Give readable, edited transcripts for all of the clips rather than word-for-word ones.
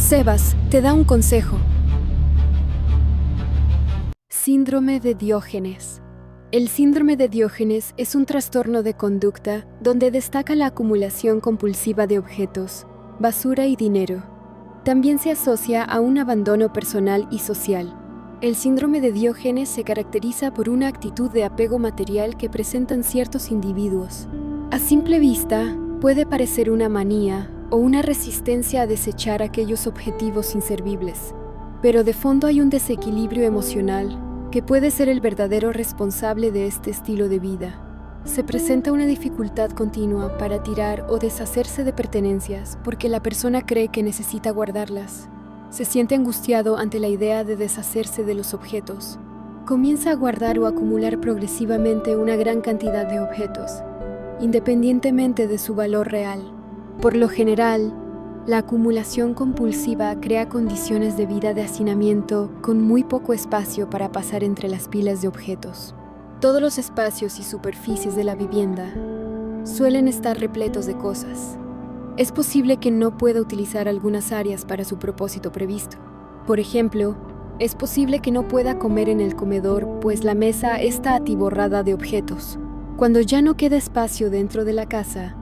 Sebas te da un consejo. Síndrome de Diógenes. El síndrome de Diógenes es un trastorno de conducta donde destaca la acumulación compulsiva de objetos, basura y dinero. También se asocia a un abandono personal y social. El síndrome de Diógenes se caracteriza por una actitud de apego material que presentan ciertos individuos. A simple vista, puede parecer una manía o una resistencia a desechar aquellos objetivos inservibles, pero de fondo hay un desequilibrio emocional que puede ser el verdadero responsable de este estilo de vida. Se presenta una dificultad continua para tirar o deshacerse de pertenencias porque la persona cree que necesita guardarlas. Se siente angustiado ante la idea de deshacerse de los objetos. Comienza a guardar o acumular progresivamente una gran cantidad de objetos, independientemente de su valor real. Por lo general, la acumulación compulsiva crea condiciones de vida de hacinamiento con muy poco espacio para pasar entre las pilas de objetos. Todos los espacios y superficies de la vivienda suelen estar repletos de cosas. Es posible que no pueda utilizar algunas áreas para su propósito previsto. Por ejemplo, es posible que no pueda comer en el comedor, pues la mesa está atiborrada de objetos. Cuando ya no queda espacio dentro de la casa,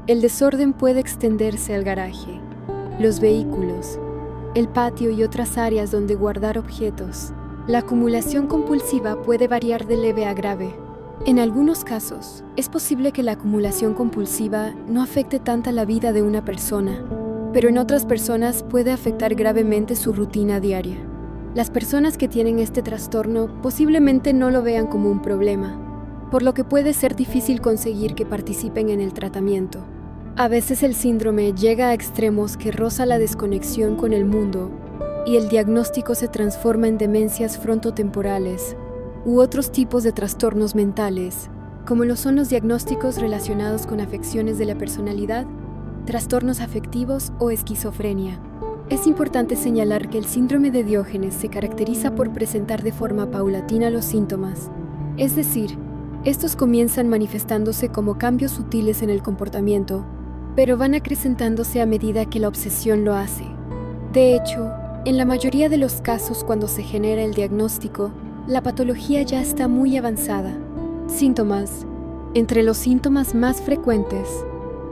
el desorden puede extenderse al garaje, los vehículos, el patio y otras áreas donde guardar objetos. La acumulación compulsiva puede variar de leve a grave. En algunos casos, es posible que la acumulación compulsiva no afecte tanto la vida de una persona, pero en otras personas puede afectar gravemente su rutina diaria. Las personas que tienen este trastorno posiblemente no lo vean como un problema, por lo que puede ser difícil conseguir que participen en el tratamiento. A veces el síndrome llega a extremos que roza la desconexión con el mundo y el diagnóstico se transforma en demencias frontotemporales u otros tipos de trastornos mentales, como lo son los diagnósticos relacionados con afecciones de la personalidad, trastornos afectivos o esquizofrenia. Es importante señalar que el síndrome de Diógenes se caracteriza por presentar de forma paulatina los síntomas, es decir, estos comienzan manifestándose como cambios sutiles en el comportamiento, pero van acrecentándose a medida que la obsesión lo hace. De hecho, en la mayoría de los casos cuando se genera el diagnóstico, la patología ya está muy avanzada. Síntomas. Entre los síntomas más frecuentes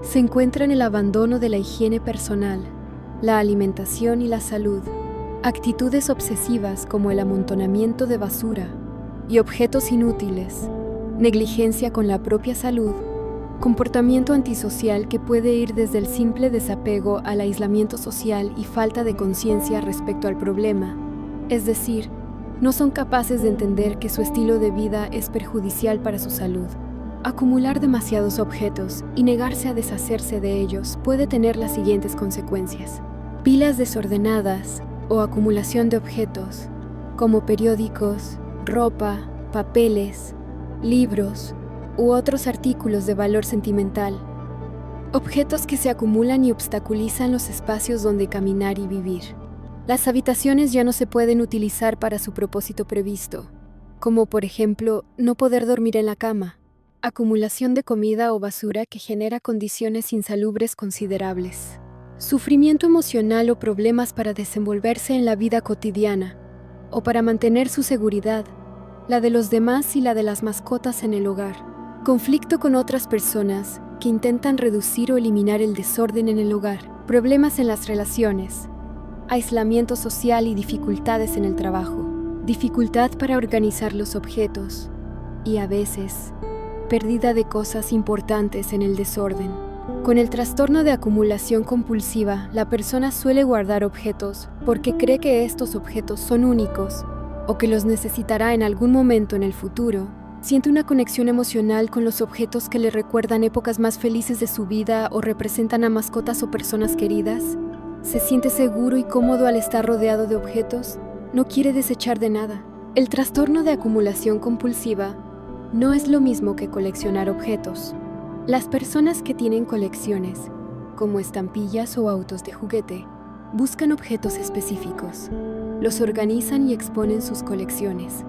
se encuentran el abandono de la higiene personal, la alimentación y la salud, actitudes obsesivas como el amontonamiento de basura y objetos inútiles, negligencia con la propia salud, comportamiento antisocial que puede ir desde el simple desapego al aislamiento social y falta de conciencia respecto al problema, es decir, no son capaces de entender que su estilo de vida es perjudicial para su salud. Acumular demasiados objetos y negarse a deshacerse de ellos puede tener las siguientes consecuencias: pilas desordenadas o acumulación de objetos, como periódicos, ropa, papeles, libros u otros artículos de valor sentimental. Objetos que se acumulan y obstaculizan los espacios donde caminar y vivir. Las habitaciones ya no se pueden utilizar para su propósito previsto, como por ejemplo, no poder dormir en la cama. Acumulación de comida o basura que genera condiciones insalubres considerables. Sufrimiento emocional o problemas para desenvolverse en la vida cotidiana, o para mantener su seguridad, la de los demás y la de las mascotas en el hogar. Conflicto con otras personas que intentan reducir o eliminar el desorden en el hogar. Problemas en las relaciones. Aislamiento social y dificultades en el trabajo. Dificultad para organizar los objetos. Y a veces, pérdida de cosas importantes en el desorden. Con el trastorno de acumulación compulsiva, la persona suele guardar objetos porque cree que estos objetos son únicos o que los necesitará en algún momento en el futuro. Siente una conexión emocional con los objetos que le recuerdan épocas más felices de su vida o representan a mascotas o personas queridas. Se siente seguro y cómodo al estar rodeado de objetos. No quiere desechar de nada. El trastorno de acumulación compulsiva no es lo mismo que coleccionar objetos. Las personas que tienen colecciones, como estampillas o autos de juguete, buscan objetos específicos. Los organizan y exponen sus colecciones.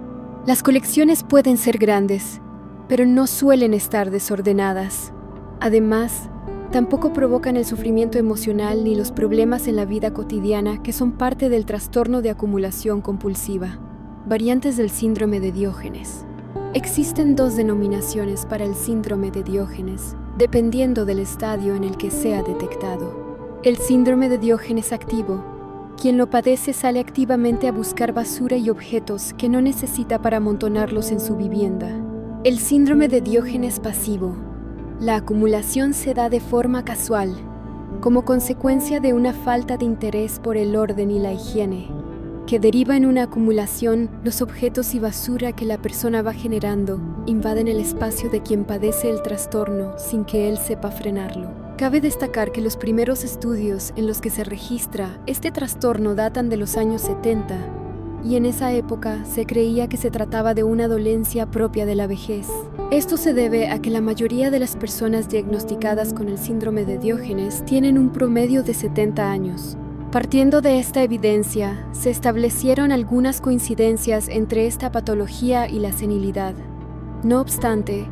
Las colecciones pueden ser grandes, pero no suelen estar desordenadas. Además, Tampoco provocan el sufrimiento emocional ni los problemas en la vida cotidiana que son parte del trastorno de acumulación compulsiva. Variantes del síndrome de Diógenes. Existen 2 denominaciones para el síndrome de Diógenes, dependiendo del estadio en el que sea detectado. El síndrome de Diógenes activo. Quien lo padece sale activamente a buscar basura y objetos que no necesita para amontonarlos en su vivienda. El síndrome de Diógenes pasivo. La acumulación se da de forma casual, como consecuencia de una falta de interés por el orden y la higiene, que deriva en una acumulación. Los objetos y basura que la persona va generando invaden el espacio de quien padece el trastorno sin que él sepa frenarlo. Cabe destacar que los primeros estudios en los que se registra este trastorno datan de los años 70, y en esa época se creía que se trataba de una dolencia propia de la vejez. Esto se debe a que la mayoría de las personas diagnosticadas con el síndrome de Diógenes tienen un promedio de 70 años. Partiendo de esta evidencia, se establecieron algunas coincidencias entre esta patología y la senilidad. No obstante,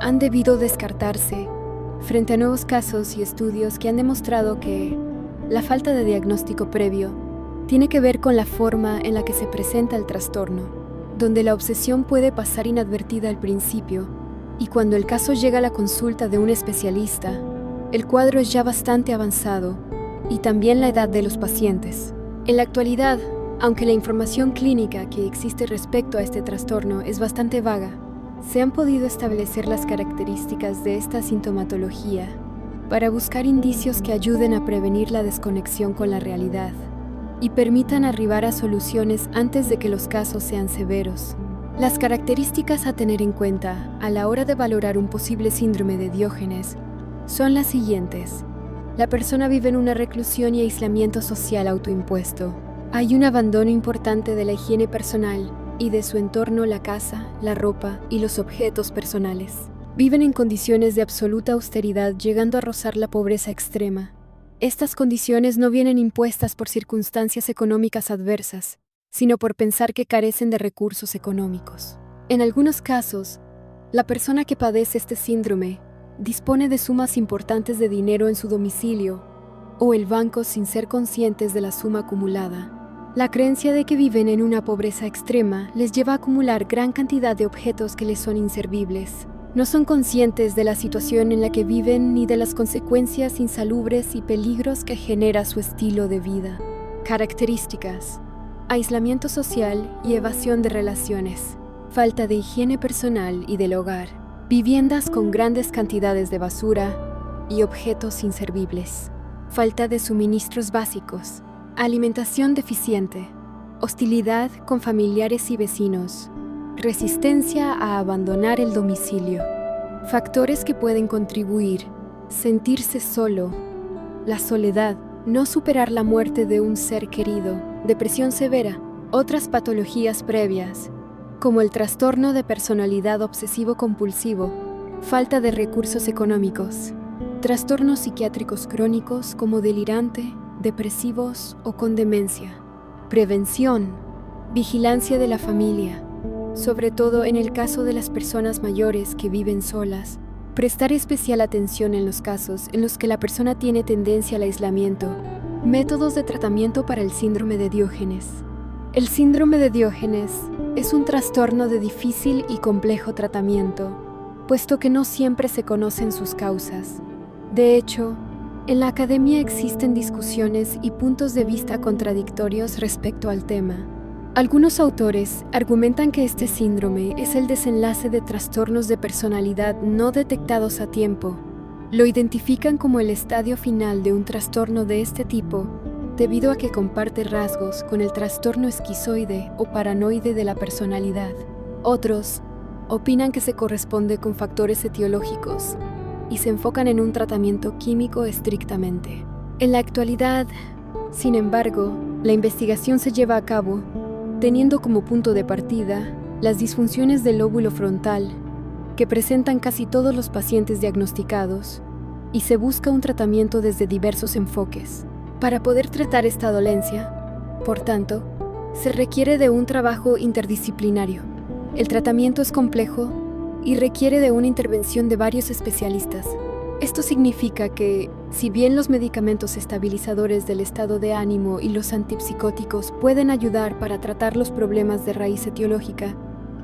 han debido descartarse frente a nuevos casos y estudios que han demostrado que la falta de diagnóstico previo tiene que ver con la forma en la que se presenta el trastorno, donde la obsesión puede pasar inadvertida al principio, y cuando el caso llega a la consulta de un especialista, el cuadro es ya bastante avanzado, y también la edad de los pacientes. En la actualidad, aunque la información clínica que existe respecto a este trastorno es bastante vaga, se han podido establecer las características de esta sintomatología para buscar indicios que ayuden a prevenir la desconexión con la realidad y permitan arribar a soluciones antes de que los casos sean severos. Las características a tener en cuenta a la hora de valorar un posible síndrome de Diógenes son las siguientes. La persona vive en una reclusión y aislamiento social autoimpuesto. Hay un abandono importante de la higiene personal y de su entorno, la casa, la ropa y los objetos personales. Viven en condiciones de absoluta austeridad, llegando a rozar la pobreza extrema. Estas condiciones no vienen impuestas por circunstancias económicas adversas, sino por pensar que carecen de recursos económicos. En algunos casos, la persona que padece este síndrome dispone de sumas importantes de dinero en su domicilio o el banco sin ser conscientes de la suma acumulada. La creencia de que viven en una pobreza extrema les lleva a acumular gran cantidad de objetos que les son inservibles. No son conscientes de la situación en la que viven ni de las consecuencias insalubres y peligros que genera su estilo de vida. Características: aislamiento social y evasión de relaciones, falta de higiene personal y del hogar, viviendas con grandes cantidades de basura y objetos inservibles, falta de suministros básicos, alimentación deficiente, hostilidad con familiares y vecinos, resistencia a abandonar el domicilio. Factores que pueden contribuir: sentirse solo, la soledad, no superar la muerte de un ser querido, depresión severa, otras patologías previas, como el trastorno de personalidad obsesivo-compulsivo, falta de recursos económicos, trastornos psiquiátricos crónicos como delirante, depresivos o con demencia. Prevención, vigilancia de la familia, sobre todo en el caso de las personas mayores que viven solas. Prestar especial atención en los casos en los que la persona tiene tendencia al aislamiento. Métodos de tratamiento para el síndrome de Diógenes. El síndrome de Diógenes es un trastorno de difícil y complejo tratamiento, puesto que no siempre se conocen sus causas. De hecho, en la academia existen discusiones y puntos de vista contradictorios respecto al tema. Algunos autores argumentan que este síndrome es el desenlace de trastornos de personalidad no detectados a tiempo. Lo identifican como el estadio final de un trastorno de este tipo, debido a que comparte rasgos con el trastorno esquizoide o paranoide de la personalidad. Otros opinan que se corresponde con factores etiológicos y se enfocan en un tratamiento químico estrictamente. En la actualidad, sin embargo, la investigación se lleva a cabo teniendo como punto de partida las disfunciones del lóbulo frontal, que presentan casi todos los pacientes diagnosticados, y se busca un tratamiento desde diversos enfoques. Para poder tratar esta dolencia, por tanto, se requiere de un trabajo interdisciplinario. El tratamiento es complejo y requiere de una intervención de varios especialistas. Esto significa que, si bien los medicamentos estabilizadores del estado de ánimo y los antipsicóticos pueden ayudar para tratar los problemas de raíz etiológica,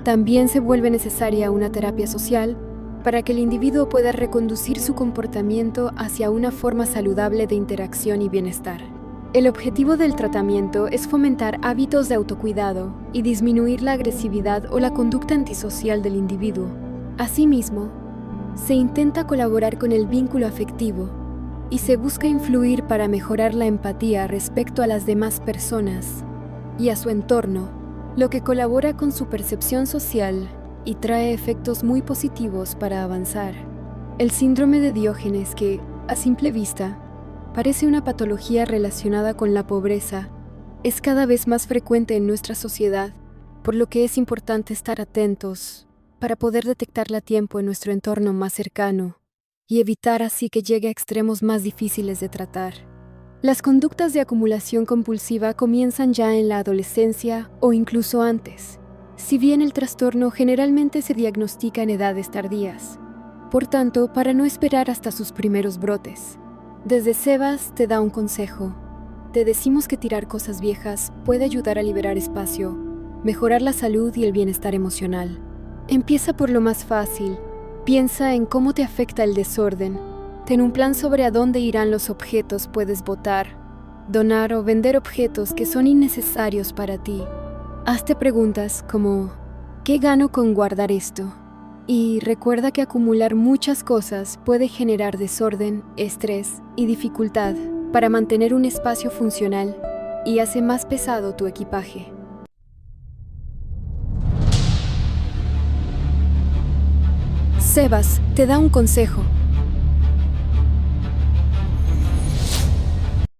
también se vuelve necesaria una terapia social para que el individuo pueda reconducir su comportamiento hacia una forma saludable de interacción y bienestar. El objetivo del tratamiento es fomentar hábitos de autocuidado y disminuir la agresividad o la conducta antisocial del individuo. Asimismo, se intenta colaborar con el vínculo afectivo y se busca influir para mejorar la empatía respecto a las demás personas y a su entorno, lo que colabora con su percepción social y trae efectos muy positivos para avanzar. El síndrome de Diógenes, que, a simple vista, parece una patología relacionada con la pobreza, es cada vez más frecuente en nuestra sociedad, por lo que es importante estar atentos para poder detectarla a tiempo en nuestro entorno más cercano y evitar así que llegue a extremos más difíciles de tratar. Las conductas de acumulación compulsiva comienzan ya en la adolescencia o incluso antes, si bien el trastorno generalmente se diagnostica en edades tardías. Por tanto, para no esperar hasta sus primeros brotes, desde Sebas te da un consejo. Te decimos que tirar cosas viejas puede ayudar a liberar espacio, mejorar la salud y el bienestar emocional. Empieza por lo más fácil. Piensa en cómo te afecta el desorden. Ten un plan sobre a dónde irán los objetos puedes botar, donar o vender objetos que son innecesarios para ti. Hazte preguntas como, ¿qué gano con guardar esto? Y recuerda que acumular muchas cosas puede generar desorden, estrés y dificultad para mantener un espacio funcional y hace más pesado tu equipaje. Sebas te da un consejo.